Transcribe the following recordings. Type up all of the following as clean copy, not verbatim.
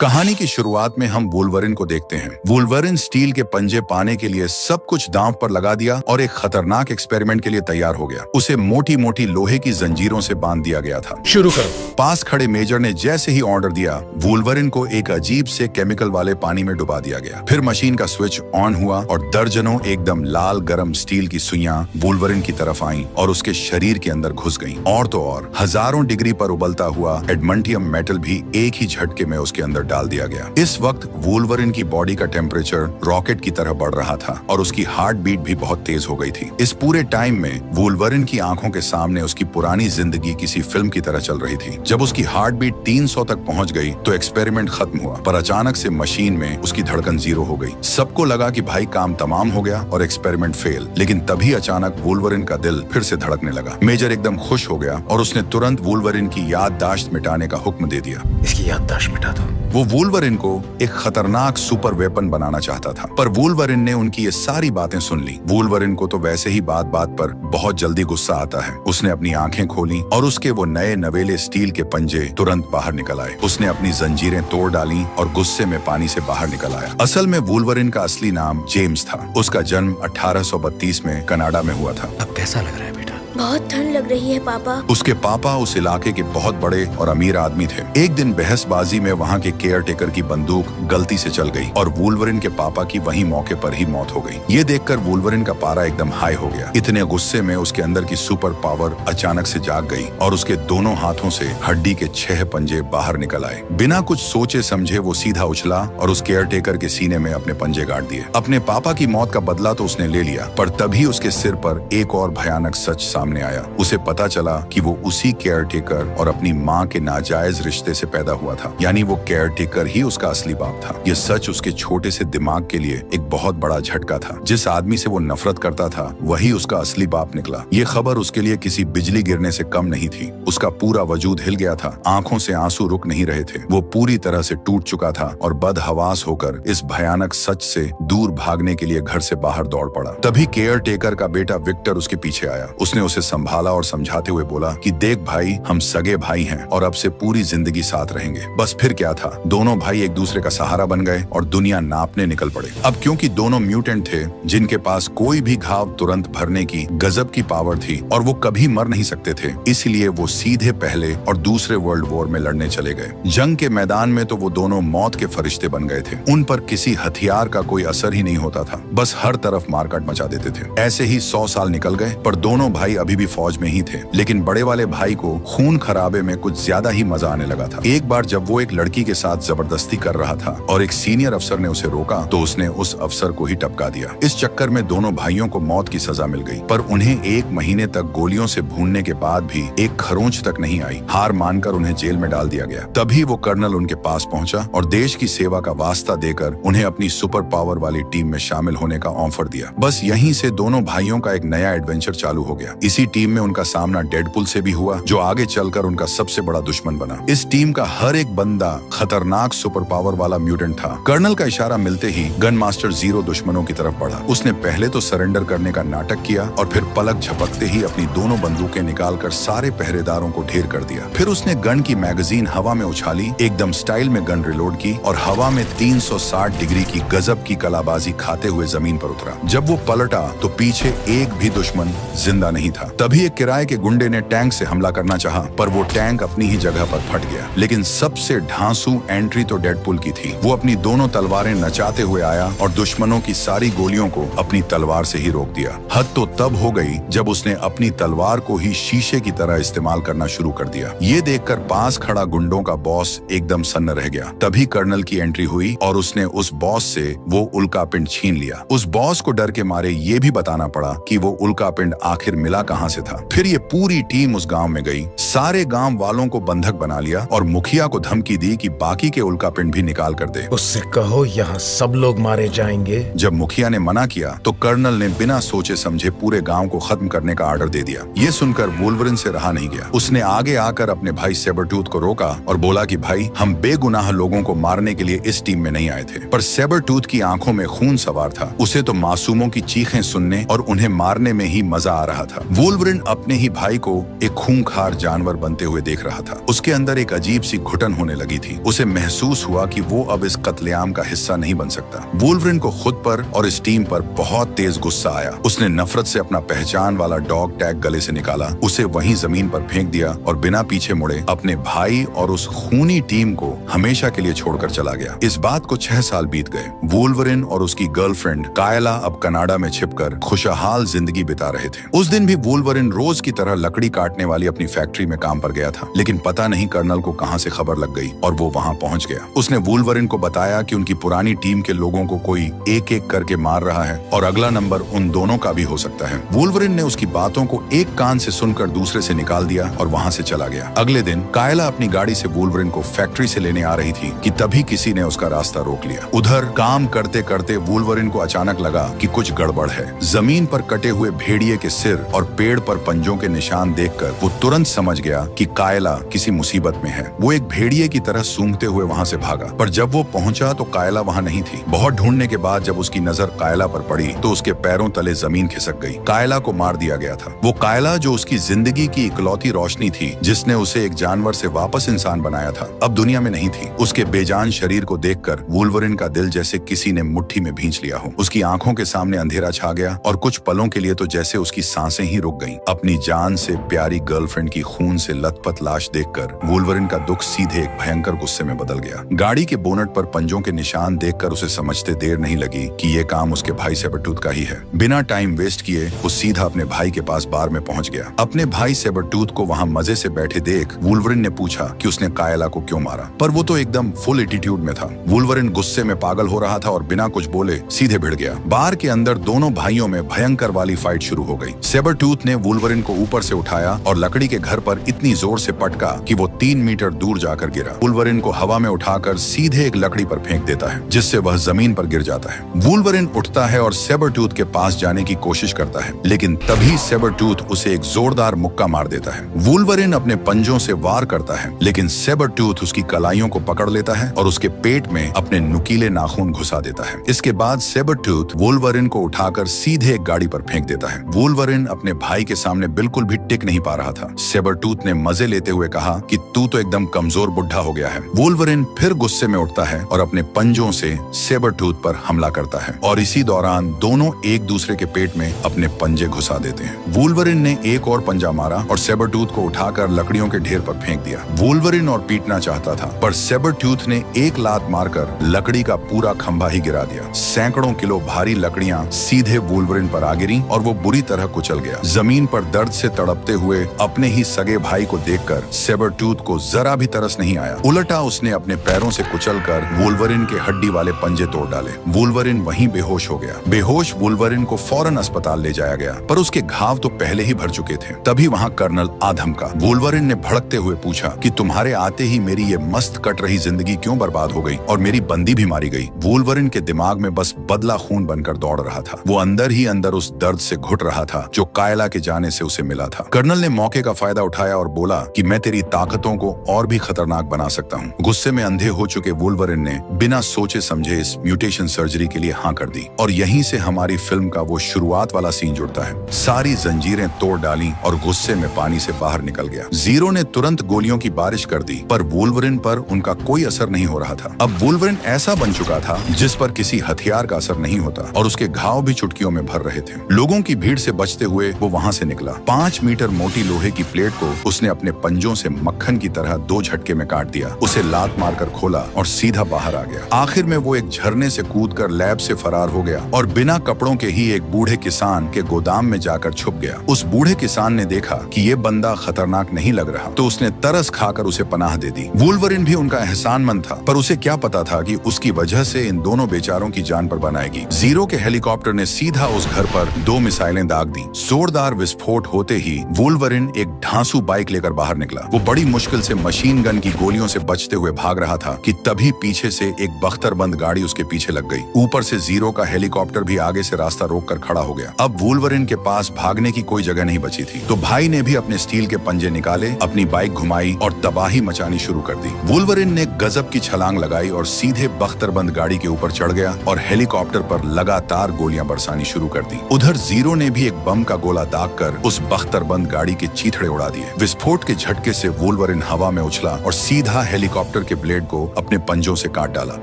कहानी की शुरुआत में हम वुल्वरिन को देखते हैं। वुल्वरिन स्टील के पंजे पाने के लिए सब कुछ दांव पर लगा दिया और एक खतरनाक एक्सपेरिमेंट के लिए तैयार हो गया। उसे मोटी मोटी लोहे की जंजीरों से बांध दिया गया था। शुरू करो। पास खड़े मेजर ने जैसे ही ऑर्डर दिया, वुल्वरिन को एक अजीब से केमिकल वाले पानी में डुबा दिया गया। फिर मशीन का स्विच ऑन हुआ और दर्जनों एकदम लाल गरम स्टील की सुइयां वुल्वरिन की तरफ आईं और उसके शरीर के अंदर घुस गईं। और तो और हजारों डिग्री पर उबलता हुआ एडमंटियम मेटल भी एक ही झटके में उसके अंदर डाल दिया गया। इस वक्त वुल्वरिन की बॉडी का टेम्परेचर रॉकेट की तरह बढ़ रहा था और उसकी हार्ट बीट भी बहुत तेज हो गई थी। इस पूरे टाइम में वुल्वरिन की आंखों के सामने उसकी पुरानी जिंदगी किसी फिल्म की तरह चल रही थी। जब उसकी हार्ट बीट 300 तक पहुंच गई तो एक्सपेरिमेंट खत्म हुआ, पर अचानक से मशीन में उसकी धड़कन 0 हो गई। सबको लगा कि भाई काम तमाम हो गया और एक्सपेरिमेंट फेल, लेकिन तभी अचानक वुल्वरिन का दिल फिर से धड़कने लगा। मेजर एकदम खुश हो गया और उसने तुरंत वुल्वरिन की याददाश्त मिटाने का हुक्म दे दिया। इसकी याददाश्त मिटा दो। वो वुल्वरिन को एक खतरनाक सुपर वेपन बनाना चाहता था, पर वुल्वरिन ने उनकी ये सारी बातें सुन ली। वुल्वरिन को तो वैसे ही बात बात पर बहुत जल्दी गुस्सा आता है। उसने अपनी आंखें खोली और उसके वो नए नवेले स्टील के पंजे तुरंत बाहर निकल आए। उसने अपनी जंजीरें तोड़ डाली और गुस्से में पानी से बाहर निकल आया। असल में वुल्वरिन का असली नाम जेम्स था। उसका जन्म 1832 में कनाडा में हुआ था। अब कैसा लग रहा है बेटा? बहुत ठंड लग रही है पापा। उसके पापा उस इलाके के बहुत बड़े और अमीर आदमी थे। एक दिन बहसबाजी में वहाँ के केयर टेकर की बंदूक गलती से चल गई और वुल्वरिन के पापा की वहीं मौके पर ही मौत हो गई। ये देखकर वुल्वरिन का पारा एकदम हाई हो गया। इतने गुस्से में उसके अंदर की सुपर पावर अचानक से जाग गई और उसके दोनों हाथों से हड्डी के 6 पंजे बाहर निकल आए। बिना कुछ सोचे समझे वो सीधा उछला और उस केयर टेकर के सीने में अपने पंजे गाड़ दिए। अपने पापा की मौत का बदला तो उसने ले लिया, पर तभी उसके सिर पर एक और भयानक सच सामने आया। उसे पता चला कि वो उसी केयर टेकर और अपनी माँ के नाजायज रिश्ते से पैदा हुआ था, यानी वो केयर टेकर ही उसका असली बाप था। ये सच उसके छोटे से दिमाग के लिए एक बहुत बड़ा झटका था। जिस आदमी से वो नफरत करता था वही उसका असली बाप निकला। ये खबर उसके लिए किसी बिजली गिरने से कम नहीं थी। उसका पूरा वजूद हिल गया था। आंखों से आंसू रुक नहीं रहे थे। वो पूरी तरह से टूट चुका था और बदहवास होकर इस भयानक सच से दूर भागने के लिए घर से बाहर दौड़ पड़ा। तभी केयर टेकर का बेटा विक्टर उसके पीछे आया। उसने उसे संभाला और समझाते हुए बोला कि देख भाई, हम सगे भाई हैं और अब से पूरी जिंदगी साथ रहेंगे। बस फिर क्या था, दोनों भाई एक दूसरे का सहारा बन गए और दुनिया नापने निकल पड़े। अब क्योंकि दोनों म्यूटेंट थे जिनके पास कोई भी घाव तुरंत भरने की गजब की पावर थी और वो कभी मर नहीं सकते थे, इसलिए वो सीधे पहले और दूसरे वर्ल्ड वॉर में लड़ने चले गए। जंग के मैदान में तो वो दोनों मौत के फरिश्ते बन गए थे। उन पर किसी हथियार का कोई असर ही नहीं होता था, बस हर तरफ मारकाट मचा देते थे। ऐसे ही 100 साल निकल गए, पर दोनों भाई अभी भी फौज में ही थे। लेकिन बड़े वाले भाई को खून खराबे में कुछ ज्यादा ही मजा आने लगा था। एक बार जब वो एक लड़की के साथ जबरदस्ती कर रहा था और एक सीनियर अफसर ने उसे रोका तो उसने उस अफसर को ही टपका दिया। इस चक्कर में दोनों भाइयों को मौत की सजा मिल गई, पर उन्हें 1 महीने तक गोलियों से भूनने के बाद भी एक खरोंच तक नहीं आई। हार मानकर उन्हें जेल में डाल दिया गया। तभी वो कर्नल उनके पास पहुंचा और देश की सेवा का वास्ता देकर उन्हें अपनी सुपर पावर वाली टीम में शामिल होने का ऑफर दिया। बस यहीं से दोनों भाइयों का एक नया एडवेंचर चालू हो गया। इसी टीम में उनका सामना डेडपुल से भी हुआ, जो आगे चलकर उनका सबसे बड़ा दुश्मन बना। इस टीम का हर एक बंदा खतरनाक सुपर पावर वाला म्यूटेंट था। कर्नल का इशारा मिलते ही गन मास्टर जीरो दुश्मनों की तरफ बढ़ा। उसने पहले तो सरेंडर करने का नाटक किया और फिर पलक झपकते ही अपनी दोनों बंदूकें निकालकर सारे पहरेदारों को ढेर कर दिया। फिर उसने गन की मैगजीन हवा में उछाली, एकदम स्टाइल में गन रिलोड की और हवा में 360 डिग्री की गजब की कलाबाजी खाते हुए जमीन पर उतरा। जब वो पलटा तो पीछे एक भी दुश्मन जिंदा नहीं था। तभी एक किराए के गुंडे ने टैंक से हमला करना चाहा, पर वो टैंक अपनी ही जगह पर फट गया। लेकिन सबसे ढांसू एंट्री तो डेडपुल की थी। वो अपनी दोनों तलवारें नचाते हुए आया और दुश्मनों की सारी गोलियों को अपनी तलवार से ही रोक दिया। हद तो तब हो गई जब उसने अपनी तलवार को ही शीशे की तरह इस्तेमाल करना शुरू कर दिया। ये देखकर पास खड़ा गुंडों का बॉस एकदम सन्न रह गया। तभी कर्नल की एंट्री हुई और उसने उस बॉस से वो उल्का पिंड छीन लिया। उस बॉस को डर के मारे ये भी बताना पड़ा कि वो उल्का पिंड आखिर मिला कहां से था। फिर ये पूरी टीम उस गांव में गई, सारे गांव वालों को बंधक बना लिया और मुखिया को धमकी दी कि बाकी के उल्का पिंड भी निकाल कर दे। उससे कहो यहाँ सब लोग मारे जाएंगे। जब मुखिया ने मना किया तो कर्नल ने बिना सोचे समझे पूरे गांव को खत्म करने का आर्डर दे दिया। ये सुनकर वुल्वरिन से रहा नहीं गया। उसने आगे आकर अपने भाई सेबरटूथ को रोका और बोला कि भाई, हम बेगुनाह लोगों को मारने के लिए इस टीम में नहीं आए थे। पर सेबरटूथ की आंखों में खून सवार था। उसे तो मासूमों की चीखें सुनने और उन्हें मारने में ही मजा आ रहा था। वुल्वरिन अपने ही भाई को एक खूंखार जानवर बनते हुए देख रहा था। उसके अंदर एक अजीब सी घुटन होने लगी थी। उसे महसूस हुआ कि वो अब इस कत्लेआम का हिस्सा नहीं बन सकता। वुल्वरिन को खुद पर और इस टीम पर बहुत तेज गुस्सा आया। उसने नफरत से अपना पहचान वाला डॉग टैग गले से निकाला, उसे वहीं जमीन पर फेंक दिया और बिना पीछे मुड़े अपने भाई और उस खूनी टीम को हमेशा के लिए छोड़कर चला गया। इस बात को 6 साल बीत गए। वुल्वरिन और उसकी गर्लफ्रेंड कायला अब कनाडा में छिपकर खुशहाल जिंदगी बिता रहे थे। उस दिन भी वुल्वरिन रोज की तरह लकड़ी काटने वाली अपनी फैक्ट्री में काम पर गया था, लेकिन पता नहीं कर्नल को कहां से खबर लग गई और वो वहां पहुंच गया। उसने वुल्वरिन को बताया कि उनकी पुरानी टीम के लोगों को कोई एक एक करके मार रहा है और अगला नंबर उन दोनों का भी हो सकता है। वुल्वरिन ने उसकी बातों को एक कान से सुनकर दूसरे से निकाल दिया और वहां से चला गया। अगले दिन कायला अपनी गाड़ी से वुल्वरिन को फैक्ट्री से लेने आ रही थी कि तभी किसी ने उसका रास्ता रोक लिया। उधर काम करते करते वुल्वरिन को अचानक लगा कि कुछ गड़बड़ है। जमीन पर कटे हुए भेड़िए के सिर और पेड़ पर पंजों के निशान देखकर वो तुरंत समझ गया कि कायला किसी मुसीबत में है। वो एक भेड़िए की तरह सूंघते हुए वहां से भागा, पर जब वो पहुंचा तो कायला वहां नहीं थी। बहुत ढूंढने के बाद जब उसकी नजर कायला पर पड़ी तो उसके पैरों तले जमीन खिसक गई। कायला को मार दिया गया था। वो कायला जो उसकी जिंदगी की इकलौती रोशनी थी, जिसने उसे एक जानवर से वापस इंसान बनाया था, अब दुनिया में नहीं थी। उसके बेजान शरीर को देखकर वुल्वरिन का दिल जैसे किसी ने मुट्ठी में भींच लिया हो। उसकी आंखों के सामने अंधेरा छा गया और कुछ पलों के लिए तो जैसे उसकी सांसें ही रुक गईं। अपनी जान से प्यारी गर्लफ्रेंड की खून से लथपथ लाश देखकर वुल्वरिन का दुख सीधे एक भयंकर गुस्से में बदल गया। गाड़ी के बोनट पर पंजों के निशान देखकर उसे समझते देर नहीं लगी कि ये काम उसके भाई सेबरटूथ का ही है। बिना टाइम वेस्ट किए वो सीधा अपने भाई के पास बार में पहुंच गया। अपने भाई सेबरटूथ को वहां मजे से बैठे देख वुल्वरिन ने पूछा कि उसने कायला को क्यों मारा, पर वो तो एकदम फुल एटीट्यूड में था। वुल्वरिन गुस्से में पागल हो रहा था और बिना कुछ बोले सीधे भिड़ गया। बार के अंदर दोनों भाइयों में भयंकर वाली फाइट शुरू हो गई। सेबरटूथ ने वुल्वरिन को ऊपर से उठाया और लकड़ी के घर पर इतनी जोर से पटका कि वो 3 मीटर दूर जाकर गिरा। वुल्वरिन को हवा में उठाकर सीधे एक लकड़ी पर फेंक देता है, जिससे वह जमीन पर गिर जाता है। वुल्वरिन उठता है और सेबरटूथ के पास जाने की कोशिश करता है, लेकिन तभी सेबरटूथ उसे एक जोरदार मुक्का मार देता है। वुल्वरिन अपने पंजों से वार करता है, लेकिन सेबरटूथ उसकी कलाइयों को पकड़ लेता है और उसके पेट में अपने नुकीले नाखून घुसा देता है। इसके बाद सेबरटूथ वुल्वरिन को उठाकर सीधे एक गाड़ी पर फेंक देता है। वुल्वरिन अपने भाई के सामने बिल्कुल भी टिक नहीं पा रहा था। सेबरटूथ ने मजे लेते हुए कहा कि तू तो एकदम कमजोर बुढ़ा हो गया है। वुल्वरिन फिर गुस्से में उठता है और अपने पंजों से सेबरटूथ पर हमला करता है और इसी दौरान दोनों एक दूसरे के पेट में अपने पंजे घुसा देते हैं। वुल्वरिन ने एक और पंजा मारा और सेबरटूथ को उठाकर लकड़ियों के ढेर पर फेंक दिया। वुल्वरिन और पीटना चाहता था, पर सेबरटूथ ने एक लात मारकर लकड़ी का पूरा खंभा ही गिरा दिया। सैकड़ों किलो भारी लकड़ियां सीधे वुल्वरिन पर आ गिरी और वो बुरी तरह कुचल गया। जमीन पर दर्द से तड़पते हुए अपने ही सगे भाई को देखकर सेबरटूथ को जरा भी तरस नहीं आया। उल्टा उसने अपने पैरों से कुचलकर वुल्वरिन के हड्डी वाले पंजे तोड़ डाले। वुल्वरिन वहीं बेहोश हो गया। बेहोश वुल्वरिन को फौरन अस्पताल ले जाया गया, पर उसके घाव तो पहले ही भर चुके थे। तभी वहां कर्नल आधम का। वुल्वरिन ने भड़कते हुए पूछा कि तुम्हारे आते ही मेरी ये मस्त कट रही जिंदगी क्यों बर्बाद हो गई और मेरी बंदी भी मारी गई। वुल्वरिन के दिमाग में बस बदला खून बनकर दौड़ रहा था। वो अंदर ही अंदर उस दर्द से घुट रहा था जो कायला के जाने से उसे मिला था। कर्नल ने मौके का फायदा उठाया और बोला कि मैं तेरी ताकतों को और भी खतरनाक बना सकता हूँ। गुस्से में अंधे हो चुके वुल्वरिन ने बिना सोचे समझे इस म्यूटेशन सर्जरी के लिए हाँ कर दी और यहीं से हमारी फिल्म का वो शुरुआत वाला सीन जुड़ता है। सारी जंजीरें तोड़ डाली और गुस्से में पानी से बाहर निकल गया। जीरो ने तुरंत गोलियों की बारिश कर दी, पर वुल्वरिन पर उनका कोई असर नहीं हो रहा था। अब वुल्वरिन ऐसा बन चुका था जिस पर किसी हथियार का असर नहीं होता और उसके घाव भी चुटकियों में भर रहे थे। लोगों की भीड़ से बचते हुए वो वहां से निकला। 5 मीटर मोटी लोहे की प्लेट को उसने अपने पंजों से मक्खन की तरह 2 झटके में काट दिया। उसे लात मारकर खोला और सीधा बाहर आ गया। आखिर में वो एक झरने से कूदकर लैब से फरार हो गया और बिना कपड़ों के ही एक बूढ़े किसान के गोदाम में जाकर छुप गया। उस बूढ़े किसान ने देखा कि ये बंदा खतरनाक नहीं लग रहा, तो उसने तरस खाकर उसे पनाह दे दी। वुल्वरिन भी उनका एहसानमंद था, पर उसे क्या पता था कि उसकी वजह से इन दोनों बेचारों की जान पर बनाएगी। जीरो के हेलीकॉप्टर ने सीधा उस घर पर 2 मिसाइलें दाग दी। जोरदार विस्फोट होते ही वुल्वरिन एक ढांसू बाइक लेकर बाहर निकला। वो बड़ी मुश्किल से मशीन गन की गोलियों से बचते हुए भाग रहा था कि तभी पीछे से एक बख्तरबंद गाड़ी उसके पीछे लग गई। ऊपर से जीरो का हेलीकॉप्टर भी आगे से रास्ता रोककर खड़ा हो गया। अब वुल्वरिन के पास भागने की कोई जगह नहीं बची थी, तो भाई ने भी अपने स्टील के पंजे निकाले, अपनी बाइक घुमाई और तबाही मचानी शुरू कर दी। वुल्वरिन ने गजब की छलांग लगाई और सीधे बख्तरबंद गाड़ी के ऊपर चढ़ गया और हेलीकॉप्टर पर लगातार गोलियां बरसानी शुरू कर दी। उधर जीरो ने भी एक बम का गोला दाग कर उस बख्तरबंद गाड़ी के चीथड़े उड़ा दिए। विस्फोट के झटके से वुल्वरिन हवा में उछला और सीधा हेलीकॉप्टर के ब्लेड को अपने पंजों से काट डाला।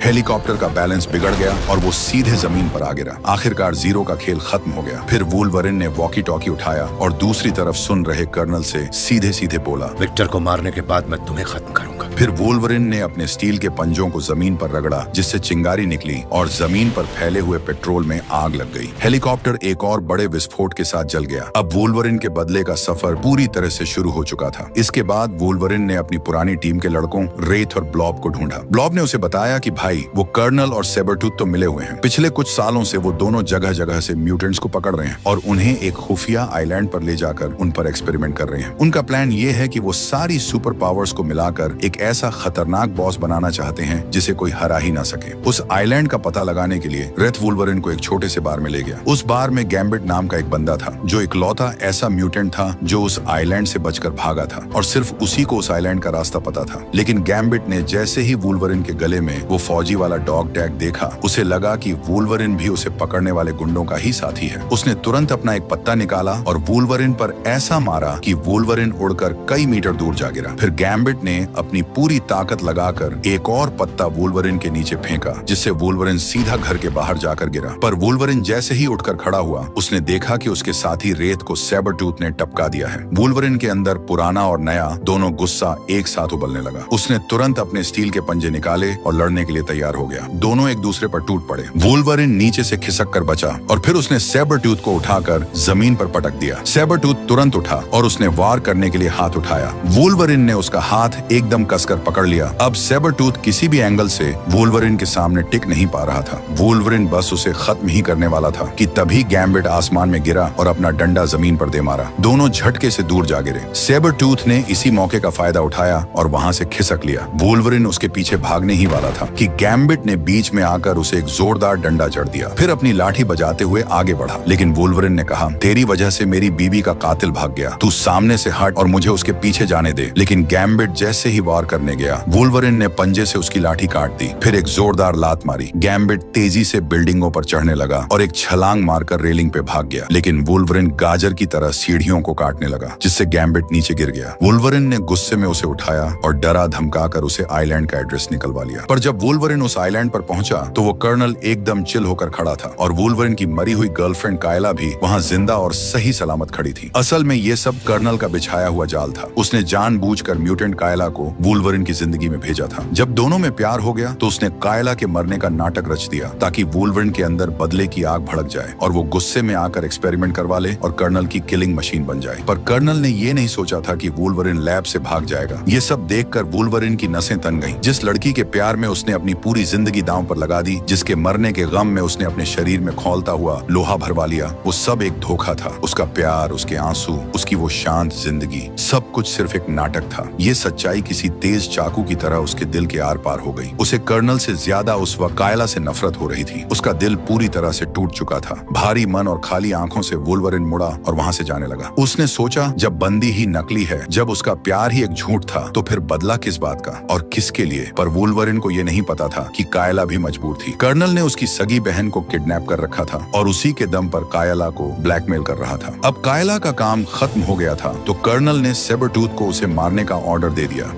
हेलीकॉप्टर का बैलेंस बिगड़ गया और वो सीधे जमीन पर आ गिरा। आखिरकार जीरो का खेल खत्म हो गया। फिर वुल्वरिन ने वॉकी टॉकी उठाया और दूसरी तरफ सुन रहे कर्नल से सीधे सीधे बोला, विक्टर को मारने के बाद मैं तुम्हें खत्म करूंगा। फिर वुल्वरिन ने अपने स्टील के पंजों को जमीन पर रगड़ा, जिससे चिंगारी निकली और जमीन पर फैले हुए पेट्रोल में आग लग गई। हेलीकॉप्टर एक और बड़े विस्फोट के साथ जल गया। अब वुल्वरिन के बदले का सफर पूरी तरह से शुरू हो चुका था। इसके बाद वुल्वरिन ने अपनी पुरानी टीम के लड़कों रेथ और ब्लॉब को ढूंढा। ब्लॉब ने उसे बताया कि भाई, वो कर्नल और सेबरटूथ तो मिले हुए हैं। पिछले कुछ सालों से वो दोनों जगह जगह से म्यूटेंट्स को पकड़ रहे हैं और उन्हें एक खुफिया आइलैंड पर ले जाकर उन पर एक्सपेरिमेंट कर रहे हैं। उनका प्लान ये है कि वो सारी सुपर पावर्स को मिलाकर एक ऐसा खतरनाक बॉस बनाना चाहते हैं जिसे कोई हरा ही ना सके। उस आइलैंड का पता लगाने के लिए रेथ वुल्वरिन को एक छोटे से बार में ले गया। उस बार में गैम्बिट नाम का एक बंदा था जो इकलौता ऐसा म्यूटेंट था जो उस आइलैंड से बचकर भागा था और सिर्फ उसी को उस आइलैंड का रास्ता पता था। लेकिन गैम्बिट ने जैसे ही वुल्वरिन के गले में वो फौजी वाला डॉग टैग देखा, उसे लगा कि वुल्वरिन भी उसे पकड़ने वाले गुंडों का ही साथी है। उसने तुरंत अपना एक पत्ता निकाला और वुल्वरिन पर ऐसा मारा कि वुल्वरिन उड़कर कई मीटर दूर जा गिरा। फिर गैम्बिट ने अपनी पूरी ताकत लगाकर एक और पत्ता वुल्वरिन के नीचे फेंका, जिससे वुल्वरिन सीधा घर के बाहर जाकर गिरा। पर वुल्वरिन जैसे ही उठकर खड़ा हुआ, उसने देखा कि उसके साथी रेत को सेबरटूथ ने टपका दिया है। वुल्वरिन के अंदर पुराना और नया दोनों गुस्सा एक साथ उबलने लगा। उसने तुरंत अपने स्टील के पंजे निकाले और लड़ने के लिए तैयार हो गया। दोनों एक दूसरे पर टूट पड़े। वुल्वरिन नीचे से खिसक कर बचा और फिर उसने सेबरटूथ को उठाकर जमीन पर पटक दिया। सेबरटूथ तुरंत उठा और उसने वार करने के लिए हाथ उठाया। वुल्वरिन ने उसका हाथ एकदम कसकर पकड़ लिया। अब सेबरटूथ किसी भी एंगल से वुल्वरिन के सामने टिक नहीं पा रहा था। वुल्वरिन बस उसे खत्म ही करने वाला था कि तभी गैम्बिट आसमान में गिरा और अपना डंडा जमीन पर दे मारा। दोनों झटके से दूर जा गिरे। सेबरटूथ ने इसी मौके का फायदा उठाया और वहां से खिसक लिया। वुल्वरिन उसके पीछे भागने ही वाला था कि गैम्बिट ने बीच में आकर उसे एक जोरदार डंडा जड़ दिया। फिर अपनी लाठी बजाते हुए आगे बढ़ा। लेकिन वुल्वरिन ने कहा, तेरी वजह से मेरी बीबी का कातिल भाग गया। तू सामने से हट और मुझे उसके पीछे जाने दे। लेकिन गैम्बिट जैसे ही वार करने गया, वुल्वरिन ने पंजे से उसकी लाठी काट दी। फिर एक जोरदार लात मारी। गैम्बिट तेजी से बिल्डिंगों पर चढ़ने लगा और एक छलांग मारकर रेलिंग पे भाग गया। लेकिन वुल्वरिन गाजर की तरह सीढ़ियों को काटने लगा, जिससे गैम्बिट नीचे गिर गया। वुल्वरिन ने गुस्से में उसे उठाया और डरा धमकाकर उसे आइलैंड का एड्रेस निकलवा लिया। पर जब वुल्वरिन उस आइलैंड पर पहुंचा तो वो कर्नल एकदम चिल होकर खड़ा था और वुल्वरिन की मरी हुई गर्लफ्रेंड कायला भी वहां जिंदा और सही सलामत खड़ी थी। असल में ये सब कर्नल का बिछाया हुआ जाल था। उसने जानबूझकर म्यूटेंट कायला को वुल्वरिन की जिंदगी में भेजा था। जब दोनों में प्यार हो गया तो उसने कायला के मरने का नाटक रच दिया ताकि वुल्वरिन के अंदर बदले की आग भड़क जाए और वो गुस्से में आकर एक्सपेरिमेंट करवा ले और कर्नल की किलिंग मशीन बन जाए। पर कर्नल ने ये नहीं सोचा था कि वुल्वरिन लैब से भाग जाएगा। ये सब देखकर वुल्वरिन की नसें तन गईं। जिस लड़की के प्यार में उसने अपनी पूरी जिंदगी दांव पर लगा दी, जिसके मरने के गम में उसने अपने शरीर में खौलता हुआ लोहा भरवा लिया, वो सब एक धोखा था। उसका प्यार, उसके आंसू, उसकी वो शांत जिंदगी, सब कुछ सिर्फ एक नाटक था। ये सच्चाई किसी तेज चाकू की तरह उसके दिल के आर पार हो गई। उसे कर्नल से ज्यादा उस वक्त कायला से नफरत हो रही थी। उसका दिल पूरी तरह से टूट चुका था। भारी मन और खाली आंखों से वुल्वरिन मुड़ा और वहां से जाने लगा। उसने सोचा, जब बंदी ही नकली है, जब उसका प्यार ही एक झूठ था, तो फिर बदला किस बात का और किसके लिए? पर वुल्वरिन को यह नहीं पता था कि कायला भी मजबूर थी। कर्नल ने उसकी सगी बहन को किडनैप कर रखा था और उसी के दम पर कायला को ब्लैकमेल कर रहा था। अब कायला का काम खत्म हो गया था तो कर्नल ने सेबरटूथ को उसे मारने का ऑर्डर दे दिया।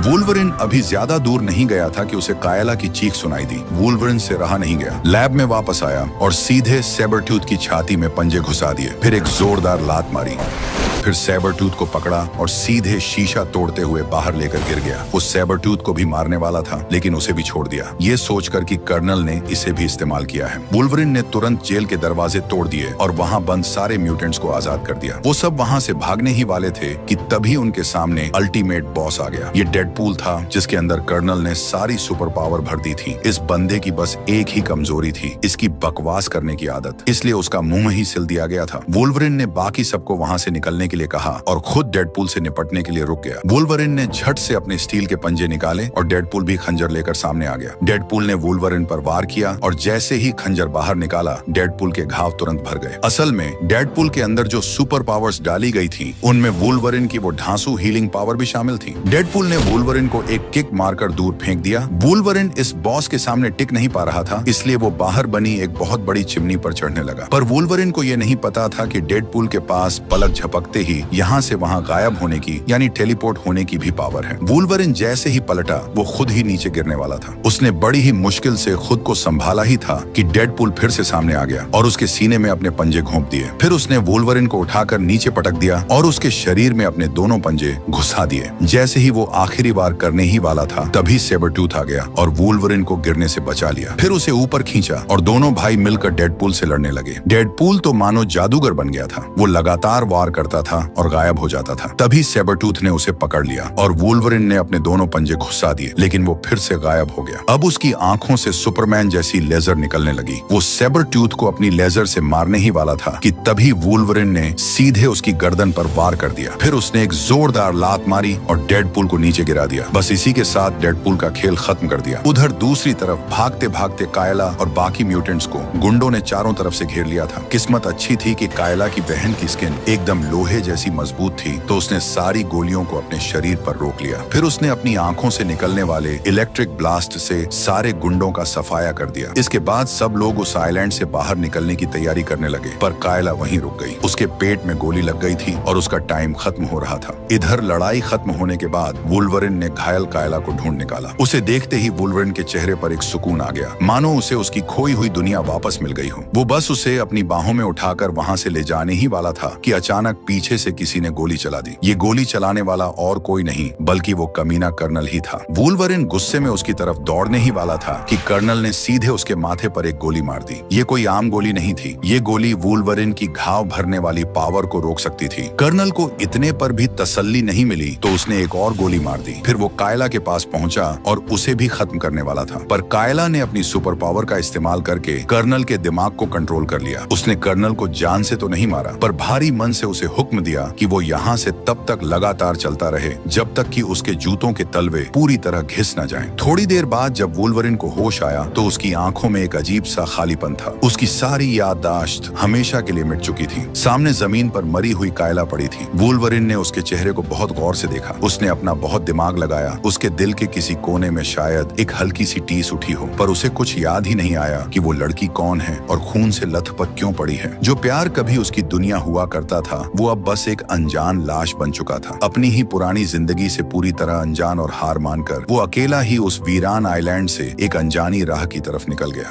वुल्वरिन अभी ज्यादा दूर नहीं गया था कि उसे कायला की चीख सुनाई दी। वुल्वरिन से रहा नहीं गया। लैब में वापस आया और सीधे सेबरटूथ की छाती में पंजे घुसा दिए। फिर एक जोरदार लात मारी। फिर सेबरटूथ को पकड़ा और सीधे शीशा तोड़ते हुए बाहर लेकर गिर गया। वो सेबरटूथ को भी मारने वाला था, लेकिन उसे भी छोड़ दिया, ये सोचकर कि कर्नल ने इसे भी इस्तेमाल किया है। वुल्वरिन ने तुरंत जेल के दरवाजे तोड़ दिए और वहां बंद सारे म्यूटेंट्स को आजाद कर दिया। वो सब वहां से भागने ही वाले थे कि तभी उनके सामने अल्टीमेट बॉस आ गया। ये डेडपूल था, जिसके अंदर कर्नल ने सारी सुपर पावर भर दी थी। इस बंदे की बस एक ही कमजोरी थी, इसकी बकवास करने की आदत, इसलिए उसका मुंह ही सिल दिया गया था। वुल्वरिन ने बाकी सबको वहां से निकलने के लिए कहा और खुद डेडपूल से निपटने के लिए रुक गया। वुल्वरिन ने झट से अपने स्टील के पंजे निकाले और डेडपूल भी खंजर लेकर सामने आ गया। डेडपूल ने वुल्वरिन पर वार किया और जैसे ही खंजर बाहर निकाला, डेडपूल के घाव तुरंत भर गए। असल में डेडपूल के अंदर जो सुपर पावर्स डाली गई थी, उनमें वुल्वरिन की वो ढांसू हीलिंग पावर भी शामिल थी। डेडपूल ने वुल्वरिन को एक किक मारकर दूर फेंक दिया। वुल्वरिन इस बॉस के सामने टिक नहीं पा रहा था, इसलिए वो बाहर बनी एक बहुत बड़ी चिमनी पर चढ़ने लगा। पर वुल्वरिन को यह नहीं पता था कि डेडपूल के पास पलक झपकते ही यहाँ से वहाँ गायब होने की यानी टेलीपोर्ट होने की भी पावर है। वुल्वरिन जैसे ही पलटा वो खुद ही नीचे गिरने वाला था। उसने बड़ी ही मुश्किल से खुद को संभाला ही था कि डेडपूल फिर से सामने आ गया और उसके सीने में अपने पंजे घोंप दिए। फिर उसने वुल्वरिन को उठाकर नीचे पटक दिया और उसके शरीर में अपने दोनों पंजे घुसा दिए। जैसे ही वो आखिरी बार करने ही वाला था तभी सेबरटूथ आ गया और वुल्वरिन को गिरने से बचा लिया। फिर उसे ऊपर खींचा और दोनों भाई मिलकर डेडपूल से लड़ने लगे। डेडपूल तो मानो जादूगर बन गया था। वो लगातार वार करता था और गायब हो जाता था। तभी सेबरटूथ ने उसे पकड़ लिया और वुल्वरिन ने अपने दोनों पंजे घुसा दिए, लेकिन वो फिर से गायब हो गया। अब उसकी आंखों से सुपरमैन जैसी लेजर निकलने लगी। वो सेबरटूथ को अपनी लेजर से मारने ही वाला था कि तभी वुल्वरिन ने सीधे उसकी गर्दन पर वार कर दिया। फिर उसने एक जोरदार लात मारी और डेडपूल को नीचे गिरा दिया। बस इसी के साथ डेडपूल का खेल खत्म कर दिया। उधर दूसरी तरफ भागते भागते कायला और बाकी म्यूटेंट्स को गुंडों ने चारों तरफ से घेर लिया था। किस्मत अच्छी थी कि कायला की बहन की स्किन एकदम लोहे जैसी मजबूत थी, तो उसने सारी गोलियों को अपने शरीर पर रोक लिया। फिर उसने अपनी आंखों से निकलने वाले इलेक्ट्रिक ब्लास्ट से सारे गुंडों का सफाया कर दिया। इसके बाद सब लोग उस आइलैंड से बाहर निकलने की तैयारी करने लगे, पर कायला वहीं रुक गई। उसके पेट में गोली लग गई थी और उसका टाइम खत्म हो रहा था। इधर लड़ाई खत्म होने के बाद वुल्वरिन ने घायल कायला को ढूंढ निकाला। उसे देखते ही वुल्वरिन के चेहरे पर एक सुकून आ गया, मानो उसे उसकी खोई हुई दुनिया वापस मिल गई हो। वो बस उसे अपनी बाहों में उठाकर वहां से ले जाने ही वाला था कि अचानक पीछे से किसी ने गोली चला दी। ये गोली चलाने वाला और कोई नहीं बल्कि वो कमीना कर्नल ही था। वुल्वरिन गुस्से में उसकी तरफ दौड़ने ही वाला था कि कर्नल ने सीधे उसके माथे पर एक गोली मार दी। ये कोई आम गोली नहीं थी, ये गोली वुल्वरिन की घाव भरने वाली पावर को रोक सकती थी। कर्नल को इतने पर भी तसल्ली नहीं मिली तो उसने एक और गोली मार दी। फिर वो कायला के पास पहुंचा और उसे भी खत्म करने वाला था, पर कायला ने अपनी सुपर पावर का इस्तेमाल करके कर्नल के दिमाग को कंट्रोल कर लिया। उसने कर्नल को जान से तो नहीं मारा, पर भारी मन से उसे हुक्म दिया कि वो यहाँ से तब तक लगातार चलता रहे जब तक कि उसके जूतों के तलवे पूरी तरह घिस न जाएं। थोड़ी देर बाद जब वुल्वरिन को होश आया तो उसकी आंखों में एक अजीब सा खालीपन था। उसकी सारी याददाश्त हमेशा के लिए मिट चुकी थी। सामने जमीन पर मरी हुई कायला पड़ी थी। वुल्वरिन ने उसके चेहरे को बहुत गौर से देखा। उसने अपना बहुत दिमाग लगाया। उसके दिल के किसी कोने में शायद एक हल्की सी टीस उठी हो, पर उसे कुछ याद ही नहीं आया कि वो लड़की कौन है और खून से लथपथ क्यों पड़ी है। जो प्यार कभी उसकी दुनिया हुआ करता था वो अब बस एक अनजान लाश बन चुका था। अपनी ही पुरानी जिंदगी से पूरी तरह अनजान और हार मानकर वो अकेला ही उस वीरान आइलैंड से एक अनजानी राह की तरफ निकल गया।